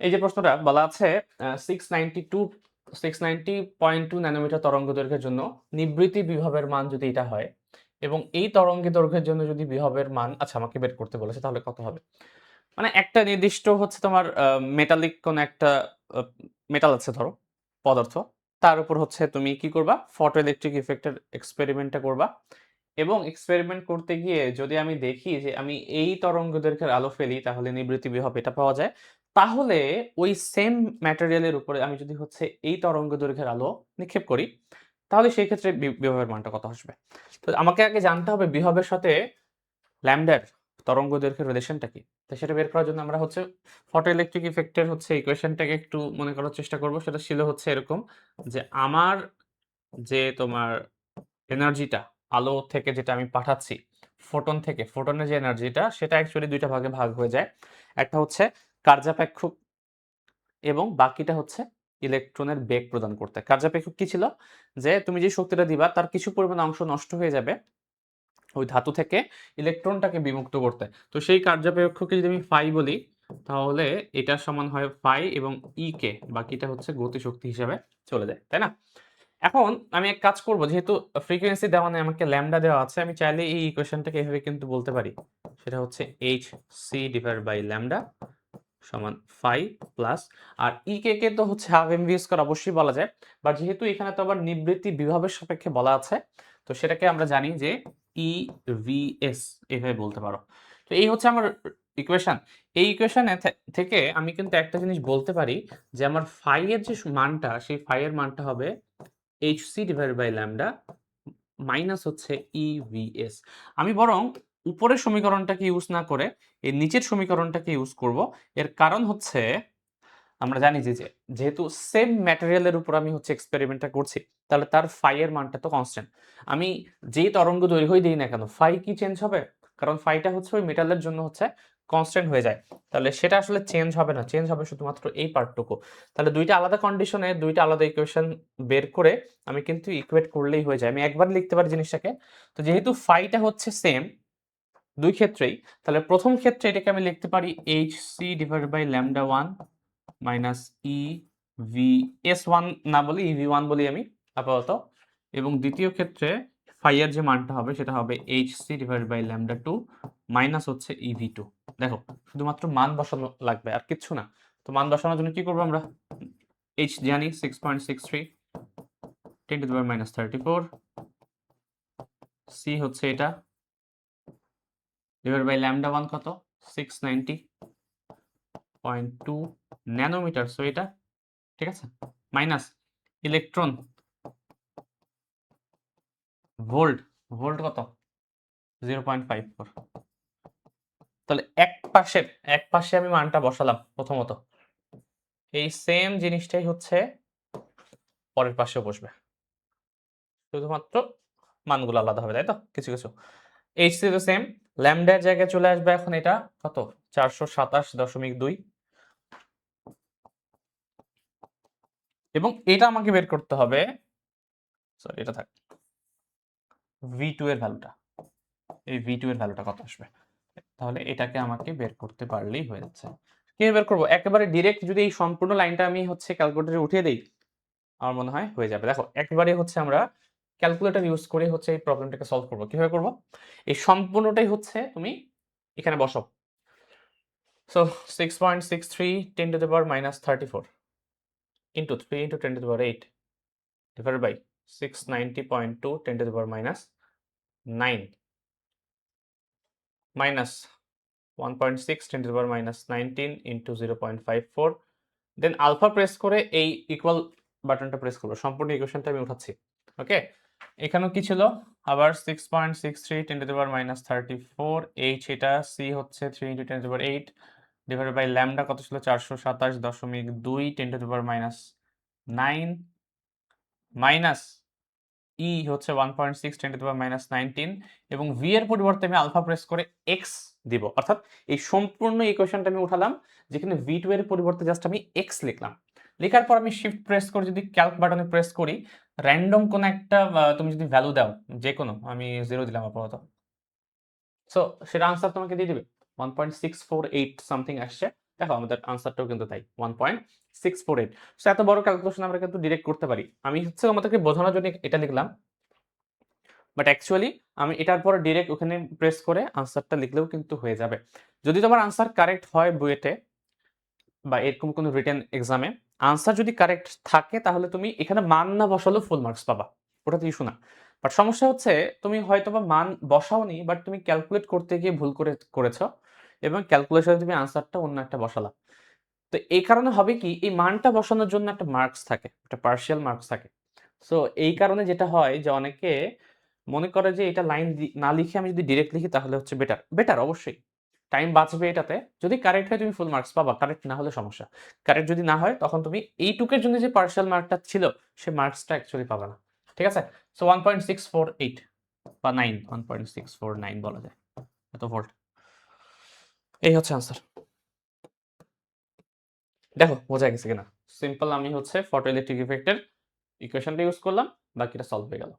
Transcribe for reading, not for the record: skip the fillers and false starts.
এই যে প্রশ্নটা বলা আছে 690.2 ন্যানোমিটার তরঙ্গ দৈর্ঘ্যের জন্য নিবৃত্তি বিভবের মান যদি এটা হয় এবং এই তরঙ্গ দৈর্ঘ্যের জন্য যদি বিভবের মান আচ্ছা আমাকে বের করতে বলেছে তাহলে কত হবে? মানে একটা নির্দিষ্ট হচ্ছে তোমার মেটালিক কোন একটা মেটাল আছে ধরো পদার্থ, তার উপর হচ্ছে তুমি কি করবা ফটো ইলেকট্রিক ইফেক্টের এক্সপেরিমেন্টটা করবা এবং এক্সপেরিমেন্ট করতে গিয়ে যদি আমি দেখি যে আমি এই তরঙ্গ দৈর্ঘ্যের আলো ফেলি তাহলে নিবৃত্তি বিভব এটা পাওয়া যায়, তাহলে ওই সেম ম্যাটেরিয়ালের উপরে আমি যদি হচ্ছে এই তরঙ্গ দৈর্ঘ্যের আলো নিক্ষেপ করি তাহলে সেই ক্ষেত্রে বিভবের মানটা কত আসবে? তো আমাকে আগে জানতে হবে বিভবের সাথে ল্যামডার তরঙ্গ দৈর্ঘ্যের রিলেশনটা কি। তো সেটা বের করার জন্য আমরা হচ্ছে ফটো ইলেকট্রিক ইফেক্টের হচ্ছে ইকুয়েশনটাকে একটু মনে করার চেষ্টা করব। সেটা ছিল হচ্ছে এরকম যে আমার যে তোমার এনার্জিটা আলো থেকে যেটা আমি পাঠাচ্ছি ফোটন থেকে, ফোটনের যে এনার্জিটা সেটা অ্যাকচুয়ালি ২ টা ভাগে ভাগ হয়ে যায়। একটা হচ্ছে কার্যাপেক্ষক এবং বাকিটা হচ্ছে ইলেকট্রনের বেগ প্রদান করতে। কার্যাপেক্ষক কি ছিল? যে তুমি যে শক্তিটা দিবা তার কিছু পরিমাণ অংশ নষ্ট হয়ে যাবে ওই ধাতু থেকে ইলেকট্রনটাকে বিমুক্ত করতে। তো সেই কার্যাপেক্ষকে যদি আমি ফাই বলি তাহলে এটা সমান হয় ফাই এবং ই কে বাকিটা হচ্ছে গতিশক্তি হিসাবে চলে যায়, তাই না? এখন আমি এক কাজ করব, যেহেতু ফ্রিকোয়েন্সি দেওয়া নেই আমাকে ল্যামডা দেওয়া আছে, আমি চাইলে এই ইকুয়েশনটাকে এভাবে কিন্তু বলতে পারি। সেটা হচ্ছে hc ডিভাইডেড বাই ল্যামডা সমান ফাই প্লাস আর ই কে কে তো হচ্ছে হাফ এমভি স্কয়ার অবশ্যই বলা যায়, বাট যেহেতু এখানে তো আবার নিবৃত্তি বিভবের সাপেক্ষে বলা আছে তো সেটাকে আমরা জানি যে ই ভি এস এভাবে বলতে পারো। তো এই হচ্ছে আমার ইকুয়েশন। এই ইকুয়েশনে থেকে আমি কিন্তু একটা জিনিস বলতে পারি যে আমার ফাই এর যে মানটা সেই ফাই এর মানটা হবে hc divided by lambda minus হচ্ছে ইভিএস। আমি বরং উপরের সমীকরণটাকে ইউজ না করে এই নিচের সমীকরণটাকে ইউজ করব। এর কারণ হচ্ছে আমরা জানি যে যেহেতু সেম ম্যাটেরিয়ালের উপর আমি হচ্ছে এক্সপেরিমেন্টটা করছি তাহলে তার ফাই এর মানটা তো কনস্ট্যান্ট। আমি যেই তরঙ্গ দৈর্ঘ্যই দিই না কেন ফাই কি চেঞ্জ হবে? কারণ ফাইটা হচ্ছে ওই মেটালের জন্য হচ্ছে কনস্ট্যান্ট হয়ে যায়। তাহলে সেটা আসলে চেঞ্জ হবে না, চেঞ্জ হবে শুধুমাত্র এই পার্টটুকু। তাহলে দুইটা আলাদা কন্ডিশনে দুইটা আলাদা ইকুয়েশন বের করে আমি কিন্তু ইকুয়েট করলেই হয়ে যায়। আমি একবার লিখতে পারি জিনিসটাকে। তো যেহেতু ফাইটা হচ্ছে সেম দুই ক্ষেত্রেই, তাহলে প্রথম ক্ষেত্রে এটাকে আমি লিখতে পারি hc divided by lambda 1 minus E V S one না বলি ইভি ওয়ান বলি আমি আপাতত, এবং দ্বিতীয় ক্ষেত্রে ফাই এর যে মানটা হবে সেটা হবে H C divide by lambda two minus হচ্ছে ইভি টু। দেখো শুধুমাত্র মান বসানো লাগবে আর কিচ্ছু না। তো মান বসানোর জন্য কি করবো আমরা? এইচ জানি 6.63 10 to the power minus 34, C হচ্ছে এটা ডিভাইড বাই ল্যামডা ওয়ান কত 690.2 ন্যানোমিটার, সো এটা ঠিক আছে, মাইনাস ইলেকট্রন ভোল্ট, ভোল্ট কত 0.54। তাহলে এক পাশে আমি মানটা বসালাম প্রথমত, এই সেম জিনিসটাই হচ্ছে পরের পাশেও বসবে, শুধুমাত্র মানগুলো আলাদা হবে, তাই তো কিছু কিছু। এইচ সি তো সেম, ল্যামডার জায়গায় চলে আসবে এখন এটা কত 427.2 এবং এটা আমাকে বের করতে হবে, সরি এটা থাক, V2 এর ভ্যালুটা, এই V2 এর ভ্যালুটা কত আসবে। তাহলে এটাকে আমাকে বের করতে পারলেই হয়ে যাচ্ছে। কিভাবে বের করবো? একেবারে ডিরেক্ট যদি এই সম্পূর্ণ লাইনটা আমি হচ্ছে ক্যালকুলেটরে উঠিয়ে দেই আমার মনে হয় হয়ে যাবে। দেখো একেবারে হচ্ছে আমরা ক্যালকুলেটর ইউজ করে হচ্ছে এই প্রবলেমটাকে সলভ করব। কিভাবে করব? এই সম্পূর্ণটাই হচ্ছে তুমি এখানে বসাও। So 6.63 10 to the power minus 34 into 3 into 10 to the power 8 divided by 690.2 10 to the power minus 9 minus 1.6 10 to the power minus 19 into 0.54, then alpha press করে এই ইকুয়াল বাটনটা প্রেস করবো, সম্পূর্ণ ইকুয়েশনটা আমি উঠাচ্ছি। ওকে, এখানেও কি ছিল আবার 6.63 10 to the power minus 34 H, এটা সি হচ্ছে 3 into 10 to the power 8 divided by lambda কত ছিল 427.2 10 to the power minus 9 minus E হচ্ছে 1.6 10 to the power minus 19 এবং ভি এর পরিবর্তে আমি আলফা প্রেস করে এক্স দিব, অর্থাৎ এই সম্পূর্ণ ইকুয়েশনটা আমি উঠালাম যেখানে ভি2 এর পরিবর্তে জাস্ট আমি এক্স লিখলাম। লেখার পর আমি শিফট প্রেস করে যদি ক্যালক বাটনে প্রেস করি র্যান্ডম কোন একটা তুমি যদি ভ্যালু দাও, যে কোনো, আমি 0 দিলাম আপাতত, সো সেটা আনসার তোমাকে দিয়ে দিবে 1.648 সামথিং আসছে। দেখো আমাদের আনসারটাও কিন্তু তাই 1.648। সো এত বড় ক্যালকুলেশন আমরা কিন্তু ডিরেক্ট করতে পারি। আমি হচ্ছে আমাদেরকে বোঝানোর জন্য এটা লিখলাম, বাট অ্যাকচুয়ালি আমি এটার পর ডিরেক্ট ওখানে প্রেস করে আনসারটা লিখলেও কিন্তু হয়ে যাবে। যদি তোমার আনসার কারেক্ট হয় বুয়েটে বা এরকম কোনো রিটেন এক্সামে আনসার যদি কারেক্ট থাকে তাহলে তুমি এখানে মান না বসালেও ফুল মার্কস পাবা, ওটাতে ইস্যু না। বাট সমস্যা হচ্ছে তুমি হয়তোবা মান বসাওনি, বাট তুমি ক্যালকুলেট করতে গিয়ে ভুল করেছো এবং ক্যালকুলেশনে তুমি আনসারটা অন্য একটা বসালা। তো এই কারণে হবে কি, এই মানটা বসানোর জন্য একটা মার্কস থাকে, একটা পার্শিয়াল মার্কস থাকে। সো এই কারণে যেটা হয় যে অনেকে মনে করে যে এটা লাইন না লিখে আমি যদি ডিরেক্ট লিখি তাহলে হচ্ছে বেটার অবশ্যই টাইম বাঁচবে এটাতে। যদি কারেক্ট হয় তুমি ফুল মার্কস পাবা, কারেক্ট না হলে সমস্যা। কারেক্ট যদি না হয় তখন তুমি এইটুকের জন্য যে পার্শিয়াল মার্কটা ছিল সে মার্কসটা অ্যাকচুয়ালি পাবে না। ঠিক আছে? সো 1.648 বা 9, 1.649 বলা যায়, এত ভোল্ট। এই হচ্ছে আনসার। দেখো বোঝা গেছে কিনা? সিম্পল, আমি হচ্ছে ফটোইলেকট্রিক ইফেক্টের ইকুয়েশনটা ইউজ করলাম, বাকিটা সলভ হয়ে গেল।